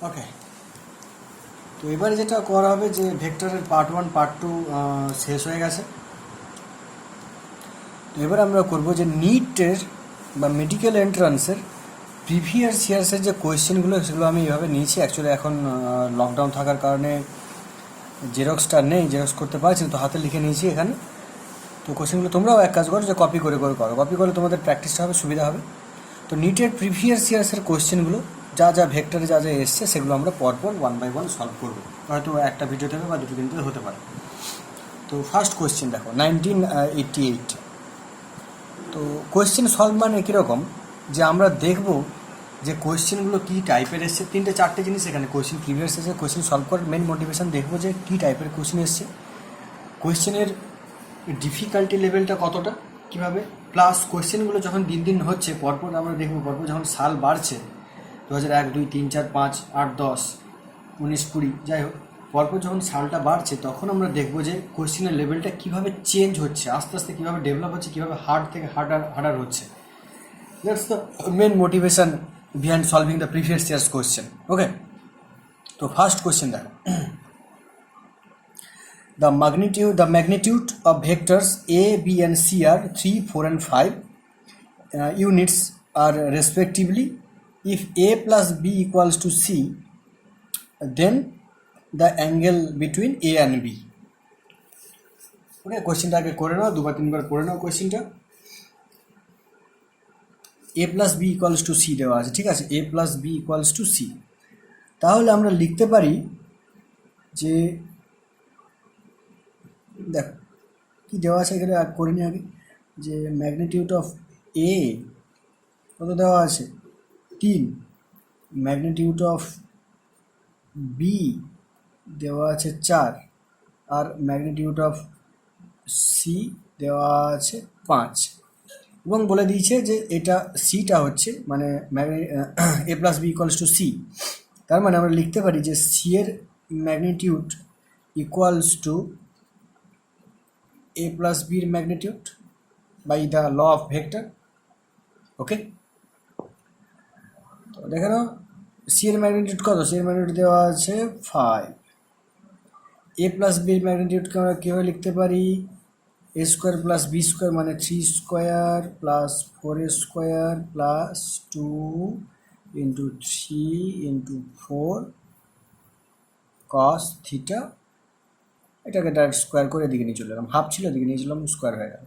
ওকে, তো এবারে যেটা করা হবে যে ভেক্টরের পার্ট 1 পার্ট 2 শেষ হয়ে গেছে। তো এবার আমরা করব যে নিটের বা মেডিকেল এন্ট্রান্সের প্রিভিয়াস ইয়ার্সের যে কোয়েশ্চেনগুলো সেগুলো আমি এইভাবে নিয়েছি। অ্যাকচুয়ালি এখন লকডাউন থাকার কারণে জেরক্সটা নেই, জেরক্স করতে পারছি, তো হাতে লিখে নিয়েছি এখানে। তো কোয়েশ্চেনগুলো তোমরাও এক কাজ করো যে কপি করে করো, কপি করলে তোমাদের প্র্যাকটিসটা হবে, সুবিধা হবে। তো নিটের প্রিভিয়াস ইয়ার্সের কোয়েশ্চেনগুলো যা যা ভেক্টরে যা যা এসছে সেগুলো আমরা পরপর 1 বাই 1 সলভ করবো। হয়তো একটা ভিডিও দেবে বা দুটো দিনতে হতে পারে। তো ফার্স্ট কোয়েশ্চেন দেখো 1988। তো কোয়েশ্চেন সলভ মানে কীরকম যে আমরা দেখব যে কোয়েশ্চেনগুলো কী টাইপের এসছে। 3-4টে জিনিস এখানে কোয়েশ্চেন প্রিভিয়াস এসে কোয়েশ্চেন সলভ করার মেন মোটিভেশন দেখবো যে কী টাইপের কোয়েশ্চেন এসছে, কোয়েশ্চেনের ডিফিকাল্টি লেভেলটা কতটা, কীভাবে, প্লাস কোয়েশ্চেনগুলো যখন দিন দিন হচ্ছে পরপর আমরা দেখবো, পরপর যখন সাল বাড়ছে 2001, 2, 3, 4, 5, 8, 10, 19, 20 যাই হোক, পরপর যখন সালটা বাড়ছে তখন আমরা দেখবো যে কোয়েশ্চেনের লেভেলটা কীভাবে চেঞ্জ হচ্ছে, আস্তে আস্তে কীভাবে ডেভেলপ হচ্ছে, কীভাবে হার্ড থেকে হার্ডার হচ্ছে। That's the main motivation behind solving the previous years question. Okay, তো ফার্স্ট কোয়েশ্চেন দেখো, the magnitude of vectors a, b and c are 3, 4 and 5 units are respectively. If a plus b equals to c, then the angle between a and b. ওকে, কোয়েশ্চেনটা আগে করে নাও, দুবার তিনবার করে নাও কোয়েশ্চেনটা। a plus b equals to c দেওয়া আছে, ঠিক আছে, a plus b equals to c। তাহলে আমরা লিখতে পারি যে দেখো কি দেওয়া আছে এখানে, করে নিই আগে, যে ম্যাগনিটিউড অফ এ কত দেওয়া আছে 3, ম্যাগনিটিউড অফ বি দেওয়া আছে 4, আর ম্যাগনিটিউড অফ সি দেওয়া আছে 5, এবং বলে দিয়েছে যে এটা সিটা হচ্ছে মানে A plus B equals to C. তার মানে আমরা লিখতে পারি যে সি এর magnitude equals to a plus b এর magnitude by the law of vector. Okay, তো দেখে নাও সি এর ম্যাগনিটিউড কত, সি এর ম্যাগনিটিউড দেওয়া আছে 5, a প্লাস বি এর ম্যাগনিটিউডকে আমরা কীভাবে লিখতে পারি, a square plus B square মানে 3 square plus 4a square plus 2 into 3 into 4 cos theta. এটাকে ডাইরেক্ট স্কোয়ার করে এদিকে নিয়ে চলে এলাম, হাফ ছিল এদিকে নিয়ে চললাম, স্কোয়ার হয়ে গেল।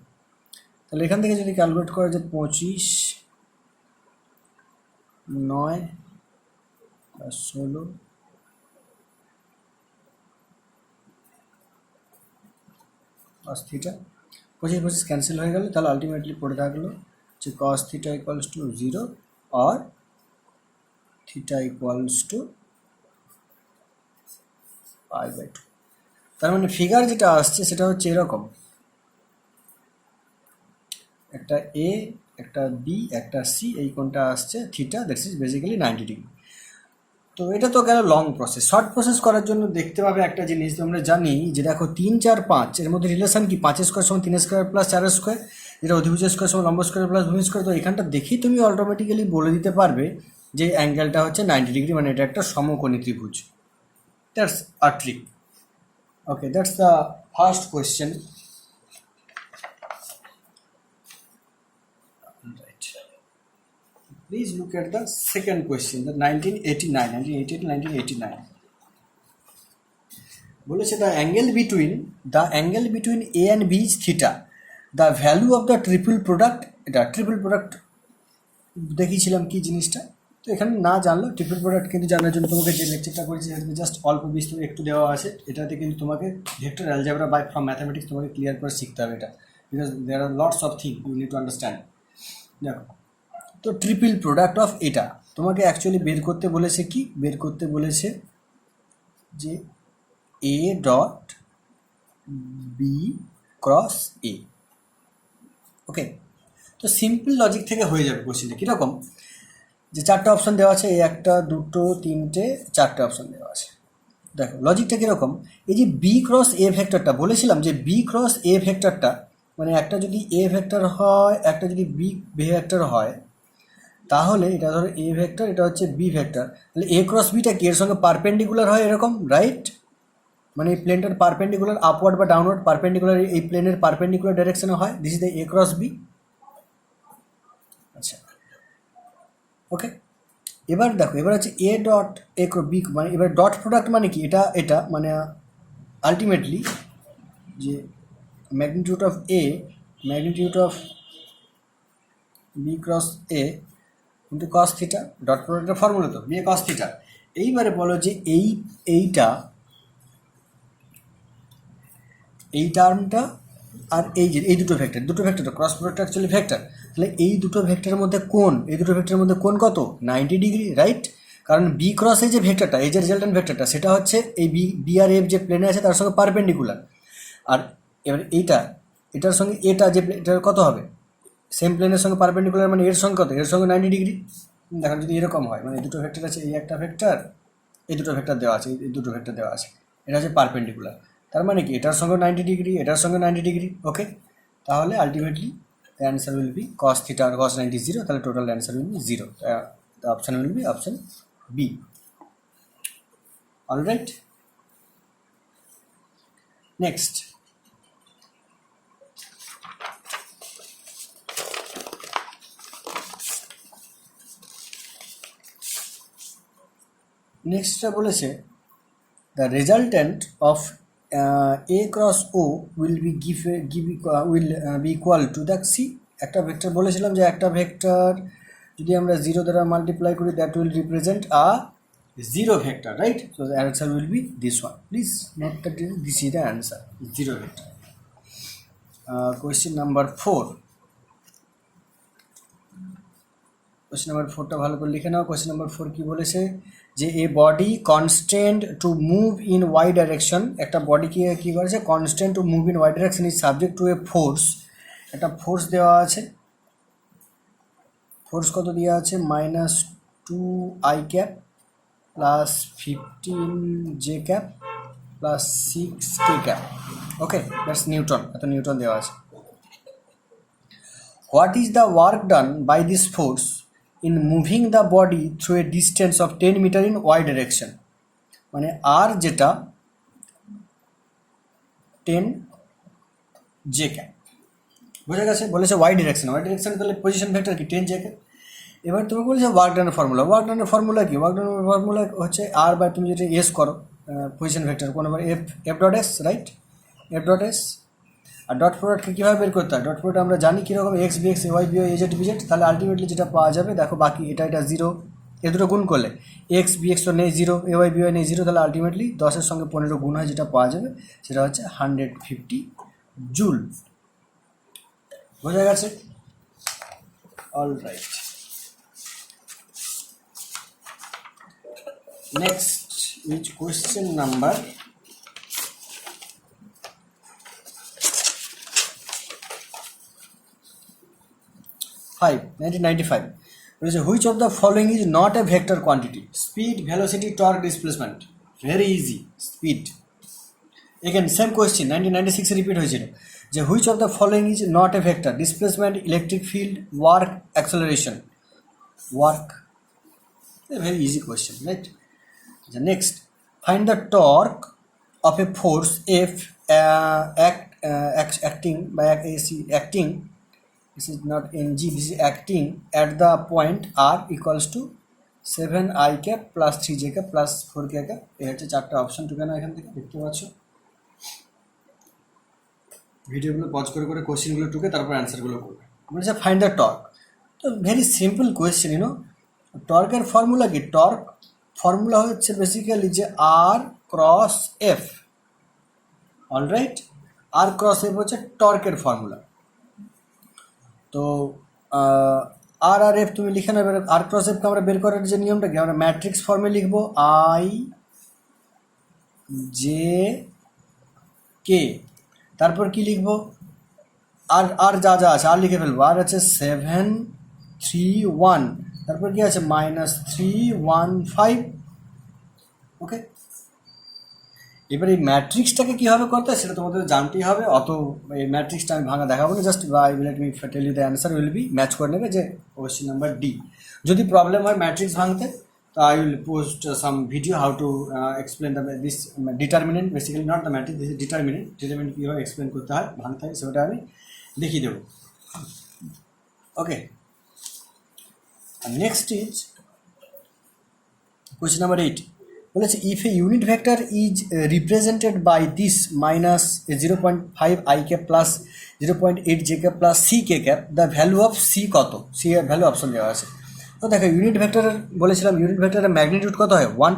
তাহলে এখান থেকে যদি ক্যালকুলেট করা যায় 25, 9 + 16 cos থিটা, 25 ক্যান্সেল হয়ে গেল। তাহলে আলটিমেটলি পড়ে থাকলো যে cos থিটা ইকুয়ালস টু 0 আর থিটা ইকুয়ালস টু π/2। তার মানে ফিগার যেটা আসছে সেটা হচ্ছে এরকম, একটা এ, একটা বি, একটা সি, এই কোণটা আসছে theta, that's is basically 90 degree. তো এটা তো গেল লং প্রসেস। শর্ট প্রসেস করার জন্য দেখতে পাবে একটা জিনিস আমরা জানি যে দেখো 3, 4, 5 এর মধ্যে রিলেশন কি, 5 স্কোয়ার সমান 3 স্কোয়ার প্লাস 4 স্কোয়ার, যেটা অধিভুজ স্কোয়ার সমান লম্ব স্কোয়ার প্লাস ভূমি স্কোয়ার। তো এখানটা দেখেই তুমি অটোমেটিক্যালি বলে দিতে পারবে যে অ্যাঙ্গেলটা হচ্ছে 90 ডিগ্রি, মানে এটা একটা সমকোণী ত্রিভুজ। That's a trick. Okay, that's the first question. Please look at the second question, the 1989 বলেছে the angle between a and b is theta, the value of the triple product, এটা ট্রিপল প্রোডাক্ট দেখিয়েছিলাম কি জিনিসটা। তো এখানে না জানলো triple product, কিন্তু জানার জন্য তোমাকে যে লেকচারটা করেছি সেটাতে জাস্ট অল্প বিস্তর একটু দেওয়া আছে। এটাতে কিন্তু তোমাকে vector algebra by from mathematics তোমাকে ক্লিয়ার করে শিখতে হবে এটা, because there are lots of thing you need to understand. দেখো, তো ট্রিপল প্রোডাক্ট অফ এটা তোমাকে অ্যাকচুয়ালি বের করতে বলেছে, কি বের করতে বলেছে যে এ ডট বি ক্রস এ। ওকে, তো সিম্পল লজিক থেকে হয়ে যাবে কোশ্চেনটা। কীরকম, যে 4টে অপশান দেওয়া আছে, এই 1, 2, 3, 4টে অপশান দেওয়া আছে। দেখো লজিকটা কীরকম, এই যে বি ক্রস এ ভেক্টরটা বলেছিলাম যে বি ক্রস এ ভেক্টরটা মানে একটা যদি এ ভেক্টর হয়, একটা যদি বি ভেক্টর হয়, তাহলে এটা ধরো এ ভেক্টর, এটা হচ্ছে বি ভেক্টর, তাহলে এ ক্রস বিটা কি এর সঙ্গে পারপেন্ডিকুলার হয় এরকম, রাইট? মানে এই প্লেনটার পারপেন্ডিকুলার আপওয়ার্ড বা ডাউনওয়ার্ড পারপেন্ডিকুলার, এই প্লেনের পারপেন্ডিকুলার ডাইরেকশনে হয়। This is the A cross B. আচ্ছা, ওকে। এবার দেখো, এবার হচ্ছে এ ডট এ বি, মানে এবার ডট প্রোডাক্ট মানে কি, এটা এটা মানে আলটিমেটলি যে magnitude of A, magnitude of B cross A কিন্তু কস থিটা, ডট প্রোডাক্টের ফর্মুলা তো বি এ কস থিটা। এইবারে বলো যে এইটা এই টার্মটা আর এই যে এই দুটো vector cross product actually vector, তাহলে এই দুটো ভেক্টরের মধ্যে কোণ, এই দুটো ভেক্টরের মধ্যে কোণ কত, 90 ডিগ্রি, রাইট? কারণ বি ক্রস এই যে ভেক্টরটা, এই যে রেজাল্টেন্ট ভেক্টরটা, সেটা হচ্ছে এই বি আর এফ যে প্লেনে আছে তার সঙ্গে পারপেন্ডিকুলার। আর এবার এটার সঙ্গে এটা যে এটার কত হবে, সেম প্লেনের সঙ্গে পারপেন্ডিকুলার, মানে এর সঙ্গে কত, এর সঙ্গে 90 ডিগ্রি। দেখো যদি এরকম হয়, মানে দুটো ভেক্টর আছে, এই একটা ভেক্টর, এই দুটো ভেক্টর দেওয়া আছে, এই দুটো ভেক্টর দেওয়া আছে, এটা হচ্ছে পারপেন্ডিকুলার, তার মানে কি এটার সঙ্গে 90 ডিগ্রি, এটার সঙ্গে 90 ডিগ্রি, ওকে। তাহলে ultimately the answer will be cos theta আর কস 90 0, তাহলে total answer will be 0, the option will be option B. Alright, next. নেক্সটটা বলেছে the resultant of a cross o will be be equal to the c। একটা vector বলেছিলাম যে একটা vector যদি আমরা 0 দ্বারা মাল্টিপ্লাই করি, that will represent a zero vector, right? So the answer will B this one, please note that this is the answer, zero vector. Question number 4, question number 4টা ভালো করে লিখে নাও। কোয়েশ্চেন নাম্বার 4 কি বলেছে, যে a body constant to move in Y direction, একটা বডিকে কী করেছে, constant to move in Y direction is subject to a force. একটা ফোর্স দেওয়া আছে, ফোর্স কত দেওয়া আছে, -2 i cap plus 15 j cap plus 6 k cap, okay, that's newton, এত নিউটন দেওয়া আছে। What is the work done by this force in moving the body through a distance of 10 meter in y direction, মানে আর যেটা 10 j cap, বোঝা গেছে? বলেছে Y direction, তাহলে position vector কি 10 j ক্যাপ। এবার তুমি বলেছে ওয়ার্ক ডানের ফর্মুলা, ওয়ার্ক ডানের ফর্মুলা কি, ওয়ার্ক ডানের ফর্মুলা হচ্ছে আর বাই তুমি যেটা এস করো পজিশন ভেক্টর কোনোবার F dot S, right? F dot S. আর ডট প্রোডাক্টকে কীভাবে বের করতে হয়, ডট প্রোডাক্ট আমরা জানি কীরকম, X B X, Y B Y, A Z B Z, তাহলে আলটিমেটলি যেটা পাওয়া যাবে, দেখো বাকি এটা জিরো, এ দুটো গুণ করলে এক্স বি এক্স তো নেই zero, A Y B Y নেই জিরো, তাহলে আলটিমেটলি 10-এর সঙ্গে 15 গুণ হয়, যেটা পাওয়া যাবে সেটা হচ্ছে 150 জুল। বোঝা গেছে? All right, next is question number 1995. Which of the following is not a vector quantity? Speed, velocity, torque, displacement. Very easy. Speed. Again same question 1996 repeat হয়েছিল, যে which of the following is not a vector? Displacement, electric field, work, acceleration. Work. A very easy question, right? The next, find the torque of a force F acting by acting. This is not ng, this is acting at the point r equals to 7 i cap plus 3 j cap plus 4 k cap। এই হচ্ছে চারটা option, টুকে না এখান থেকে দেখতে পাচ্ছ। ভিডিওগুলো পজ করে করে কোশ্চেনগুলো টুকে তারপর অ্যান্সারগুলো করবে। বলেছে ফাইন্ড দ্য টর্ক, তো ভেরি সিম্পল কোয়েশ্চেন, ইউনো। টর্কের ফর্মুলা কি, টর্ক ফর্মুলা হচ্ছে বেসিক্যালি যে R cross F, alright? R cross F হচ্ছে টর্কের ফর্মুলা। তো আর আর এফ তুমি লিখে নেবে, আর ক্রস এফকে আমরা বের করার যে নিয়মটা কি, আমরা ম্যাট্রিক্স ফর্মে লিখবো আই জে কে, তারপর কি লিখবো, আর আর যা যা আছে আর লিখে ফেলবো। আর আছে 7 3 1, তারপর কি আছে -3 1 5, ওকে। এবার এই ম্যাট্রিক্সটাকে কীভাবে করতে হয় সেটা তোমাদের জানতেই হবে, অত এই ম্যাট্রিক্সটা আমি ভাঙা দেখাবো না, just I will let me tell you the answer will be, match করে নেবে যে কোয়েশ্চেন নাম্বার ডি। যদি প্রবলেম হয় ম্যাট্রিক্স ভাঙতে, তো I will post some video how to explain the this determinant, basically not the matrix, this determinant কীভাবে explain করতে হয় ভাঙতে হয় সেটা আমি দেখিয়ে দেবো। Okay, next is question number 8 বলেছে if a unit vector is represented by this minus 0.5 I cap plus 0.8 J cap plus C K cap, the value of C কত? সি এর ভ্যালু অপশন দেওয়া আছে। তো দেখো ইউনিট ভেক্টরের বলেছিলাম unit ভেক্টরের ম্যাগনিটিউড কত হয় 1,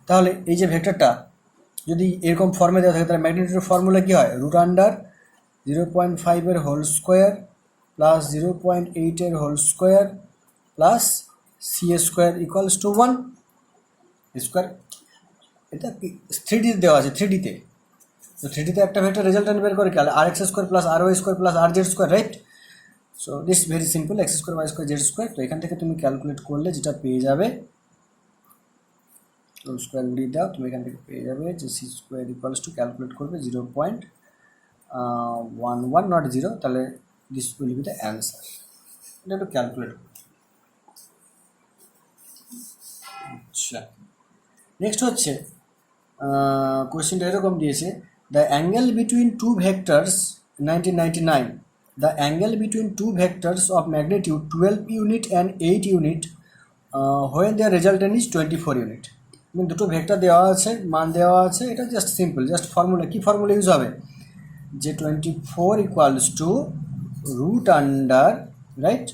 তাহলে এই যে ভেক্টরটা যদি এরকম ফর্মে দেওয়া থাকে তাহলে ম্যাগনিটিউডের ফর্মুলা কী হয়? রুট আন্ডার 0.5 এর হোল স্কোয়ার প্লাস 0.8 এর whole square plus C square equals to 1 square. এটা 3D দেওয়া আছে, 3Dতে, তো 3Dতে একটা ভেক্টর রেজাল্টেন্ট বের করে কি R X square plus R Y square plus R Z square, right? So this very simple, X square Y square Z square. তো এখান থেকে তুমি ক্যালকুলেট করলে যেটা পেয়ে যাবে, তো স্কোয়ার উড়িয়ে দাও, তুমি এখান থেকে পেয়ে যাবে যে C square equals to, calculate করবে 0.11 নট 0, তাহলে this will be the answer. এটা একটু ক্যালকুলেট করবে। আচ্ছা, নেক্সট হচ্ছে কোয়েশ্চেনটা এরকম দিয়েছে, the angle between two vectors 1999, the angle between two vectors of magnitude 12 unit and 8 unit when their resultant is 24 unit. দুটো ভেক্টর দেওয়া আছে, মান দেওয়া আছে, এটা জাস্ট সিম্পল, জাস্ট ফর্মুলা, কী ফর্মুলা ইউজ হবে? যে 24 equals to root under, right,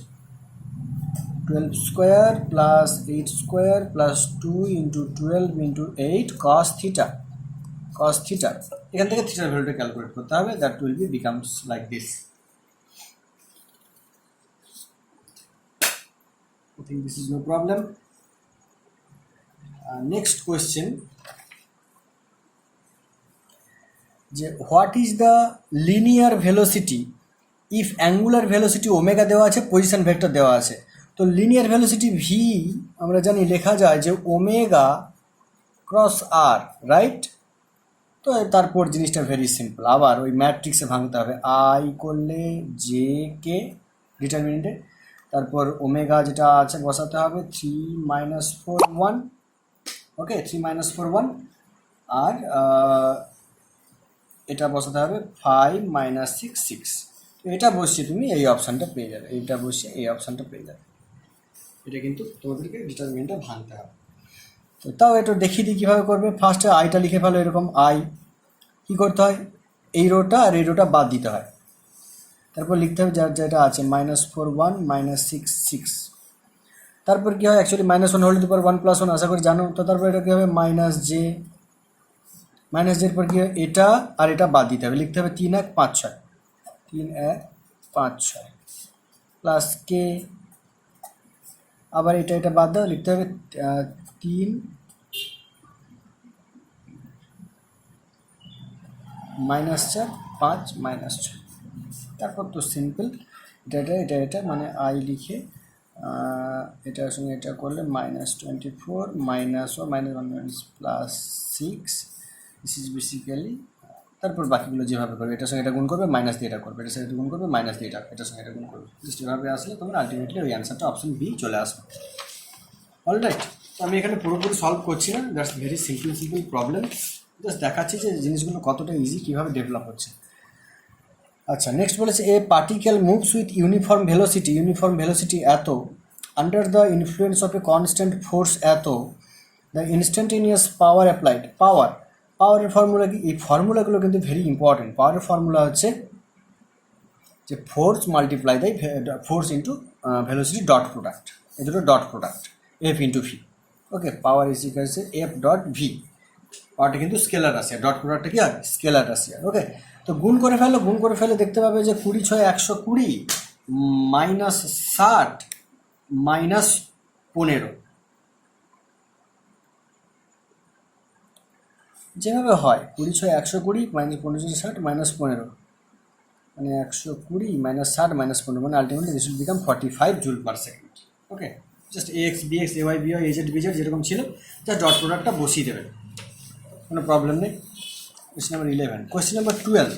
12 square plus 8 square plus 2 into 12 into 8 cos theta, cos theta. এখান থেকে থিটার ভ্যালুটা ক্যালকুলেট করতে হবে, that will B becomes like this. I think this is no problem. Next question, যে what is the linear velocity if angular velocity omega দেওয়া আছে, position vector দেওয়া আছে। তো লিনিয়ার ভেলোসিটি ভি আমরা জানি লেখা যায় যে ওমেগা ক্রস আর, রাইট? তো তারপর জিনিসটা ভেরি সিম্পল, আবার ওই ম্যাট্রিক্সে ভাঙতে হবে, আই করলে জে কে ডিটারমিনেন্টে, তারপর ওমেগা যেটা আছে বসাতে হবে 3 - 4 1, ওকে 3 - 4 1, আর এটা বসাতে হবে 5 - 6 6। তো এটা বসিয়ে তুমি এই অপশানটা পেয়ে যাবে, এইটা বসিয়ে এই অপশানটা পেয়ে যাবে। এটা কিন্তু তোমাদেরকে ডিটারমিনেন্টটা ভাঙতে হবে। তো তাও একটু দেখিয়ে দিই কীভাবে করবে। ফার্স্টে আইটা লিখে ফেলো, এরকম আই কী করতে হয়, এই রোটা আর এই রোটা বাদ দিতে হয়, তারপর লিখতে হবে যার যেটা আছে -4 1 -6 6। তারপর কী হয়, অ্যাকচুয়ালি -1 হোল টু পাওয়ার 1 + 1 আশা করি জানো। তো তারপর এটা কী হবে -j, -j পর কী হয়, এটা আর এটা বাদ দিতে হবে, লিখতে হবে 3 1 5 6, 3 1 5 6 প্লাস কে, আবার এটা বাদ দাও, লিখতে হবে 3 -4 5 -6। তারপর তো সিম্পল, এটা মানে আই লিখে এটার সঙ্গে এটা করলে -24 -1 +6, দিস ইজ বেসিক্যালি। তারপর বাকিগুলো যেভাবে করবে, এটার সঙ্গে এটা গুণ করবে, মাইনাস দিয়ে এটা করবে, এটার সঙ্গে এটা গুণ করবে, মাইনাস দিয়ে এটার সঙ্গে এটা গুণ করবে, জাস্ট এভাবে আসলে তোমার আলটিমেটলি ওই অ্যান্সারটা অপশন বি চলে আসবে। অলরাইট, তো আমি এখানে পুরোপুরি সলভ করছি না, that's very simple problem, just দেখাচ্ছি যে জিনিসগুলো কতটা ইজি, কীভাবে ডেভেলপ হচ্ছে। আচ্ছা, নেক্সট বলেছে a particle moves with uniform velocity এত, under the influence of a constant force এত, দ্য ইনস্ট্যান্টেনিয়াস পাওয়ার অ্যাপ্লাইড। পাওয়ারের ফর্মুলা কি? এই ফর্মুলাগুলো কিন্তু ভেরি ইম্পর্টেন্ট। পাওয়ারের ফর্মুলা হচ্ছে যে force multiply by force into velocity dot product, এই দুটো dot product, F into V. Okay, power is equals to F dot V. পাওয়ারটা কিন্তু স্কেলার রাশি, ডট প্রোডাক্টটা কি হয়, স্কেলার রাশি। ওকে, তো গুণ করে ফেলে দেখতে পাবে যে 20 × 6 120 -60 -15, যেভাবে হয় 20 × 120 -15 × 60 -15, মানে 120 - 60 -15, মানে ultimately this will become 45 joule per second. Okay, just X B X A Y B Y A Z B Z যেরকম ছিল, জাস্ট ডট প্রোডাক্টটা বসিয়ে দেবেন, কোনো প্রবলেম নেই। Question number 11. Question number 12.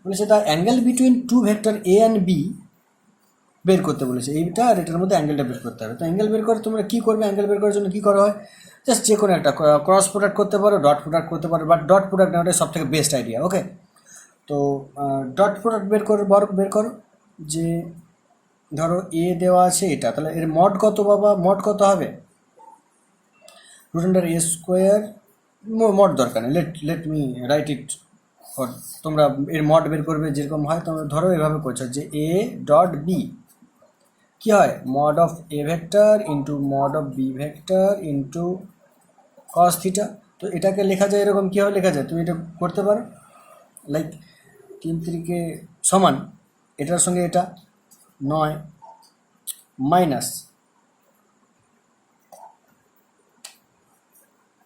বলেছে the angle between two vector A and B বের করতে বলেছে, এইটা আর এটার মধ্যে অ্যাঙ্গেলটা বের করতে হবে। তো অ্যাঙ্গেল বের করে তোমরা কী করবে, অ্যাঙ্গেল বের করার জন্য কী করা হয়, জাস্ট যে কোনো একটা ক্রস প্রোডাক্ট করতে পারো, ডট প্রোডাক্ট করতে পারো, বাট ডট প্রোডাক্ট নেওয়াটা সব থেকে বেস্ট আইডিয়া। ওকে, তো ডট প্রোডাক্ট বের করো যে ধরো এ দেওয়া আছে এটা, তাহলে এর মড কত বাবা, মড কত হবে রুট আন্ডার এ স্কোয়ার, মড দরকার নেই, let me right it for, তোমরা এর মড বের করবে যেরকম হয়। তোমরা ধরো এভাবে করছো যে এ ডট বি কী হয়, mod of A vector into mod of B vector into cos theta. তো এটাকে লেখা যায় এরকম, কীভাবে লেখা যায় তুমি এটা করতে পারো, লাইক 3 3 সমান এটার সঙ্গে এটা 9 minus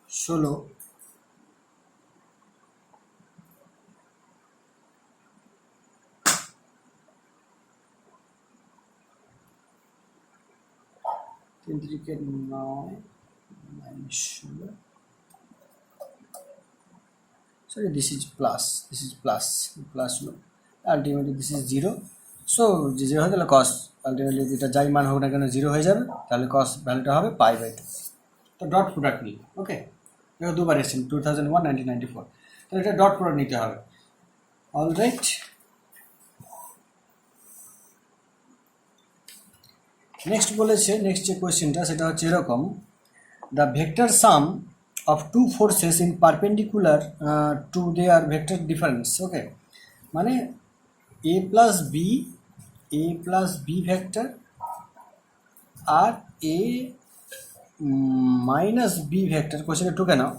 16 3 3 9 minus 16, sorry this is plus হলো, আলটিমেটলি দিস ইজ 0। সো যে 0 হয় তাহলে কস, আলটিমেটলি এটা যাই মান হোক না কেন 0 হয়ে যাবে, তাহলে কস ভ্যালুটা হবে π/2। তো ডট প্রোডাক্ট নিই। ওকে, এটা দুবার এসেছেন 2001 1994, তো এটা ডট প্রোডাক্ট নিতে হবে। অলরাইট, নেক্সট বলেছে, নেক্সট যে কোয়েশ্চেনটা সেটা হচ্ছে এরকম, the vector sum of two forces in perpendicular to their vector difference. Okay, মানে এ প্লাস বি ভেক্টর আর এ মাইনাস বি ভেক্টর, কোয়েশ্চেনটা টুকে নাও,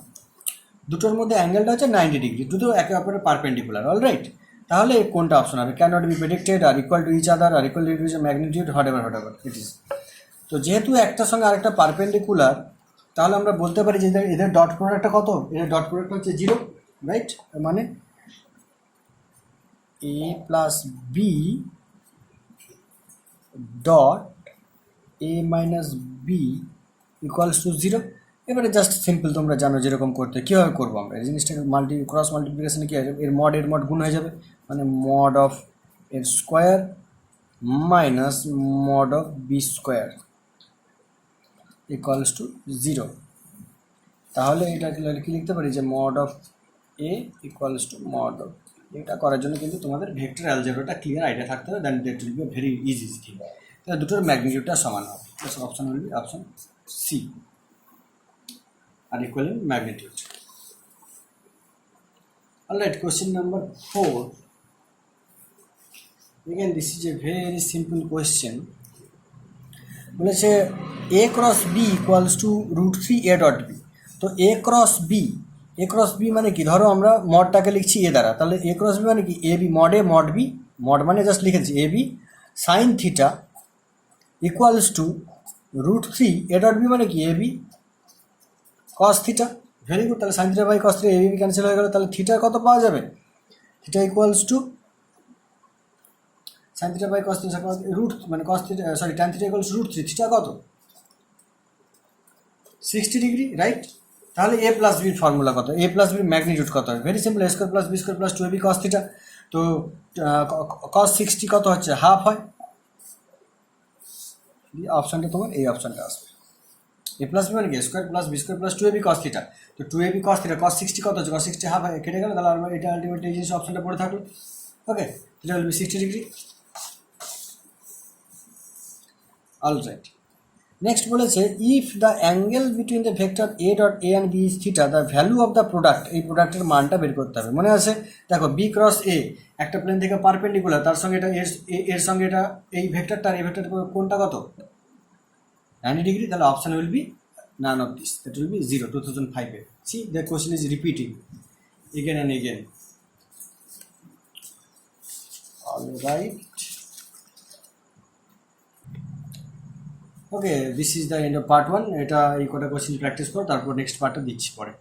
দুটোর মধ্যে অ্যাঙ্গেলটা হচ্ছে 90 ডিগ্রি, দুটো একে অপরের পারপেন্ডিকুলার। অলরাইট, তাহলে কোনটা অপশন হবে, can not be predicted, are equal to each other, are equal to magnitude, whatever it is. তো যেহেতু একটার সঙ্গে আরেকটা পারপেন্ডিকুলার, তাহলে আমরা বলতে পারি যে এদের ডট প্রোডাক্টটা কত, এদের ডট প্রোডাক্ট হচ্ছে 0, রাইট। মানে A plus B dot A minus B equals to 0। এবারে জাস্ট সিম্পল, তোমরা জানো যেরকম করতে, কীভাবে করবো আমরা এই জিনিসটাকে, ক্রস মাল্টিপ্লিকেশনে কী হয়, এর মড গুণ হয়ে যাবে, মানে মড অফ এর square minus mod of B square equals to 0। তাহলে এটাকে কি লিখতে পারি যে mod of A equals to mod of, এটা করার জন্য কিন্তু তোমাদের ভেক্টর অ্যালজেব্রাটা ক্লিয়ার আইডিয়া থাকতে হবে, then that will be very easy thing. তাহলে দুটোর ম্যাগনিটিউডটা সমান হবে, option will be option C, আর equal magnitude. Alright, question number 4, again this is a very simple question। বলেছে A cross B equals to √3 a dot B. তো A cross B মানে কি, ধরো আমরা মডটাকে লিখছি এ দ্বারা, তাহলে এ ক্রস বি মানে কি, A B mod A mod B, mod মানে জাস্ট লিখেছি A B sine theta equals to √3 a dot B মানে কি A B cos theta. Very good, তাহলে sine theta by cos theta, A B cancel হয়ে গেল, তাহলে theta কত পাওয়া যাবে, theta equals to sine theta by cos theta root, মানে cos theta sorry tan theta equals √3, theta কত 60 degree, right. তাহলে এ প্লাস বির ফর্মুলা কত, এ প্লাস বির ম্যাগনিটিউড কত হবে, very simple, A square plus B square plus 2ab cos theta. তো cos 60 কত হচ্ছে, হাফ হয়, অপশানটা তোমার এই অপশানটা আসবে, এ প্লাস বি মানে কি square plus B square plus 2ab cos theta. তো 2ab কস থিটা, কস 60 কত হচ্ছে, কস 60 হাফ কেটে গেল, তাহলে আমরা এটা আলটিমেটলি এই জিনিস অপশানটা পড়ে থাকলো। ওকে, এটা will be 60 degree. Alright, next বলেছে if the angle between the vector A dot A and B is theta, the value of the product, এই প্রোডাক্টের মানটা বের করতে হবে। মনে আছে, দেখো বি ক্রস এ একটা প্লেন থেকে পারপেন্ডিকুলার, তার সঙ্গে এটা এর সঙ্গে এটা এই ভেক্টরটা এই ভেক্টর কোনটা কত 90 ডিগ্রি, তাহলে option will B none of this, that will be 0। 2005 A C the question is repeating again and again. Alright, okay, this is the end of part 1। এটা এই কটা কোয়েশ্চেন প্র্যাকটিস করো, তারপর নেক্সট পার্টটা দিচ্ছি পরে।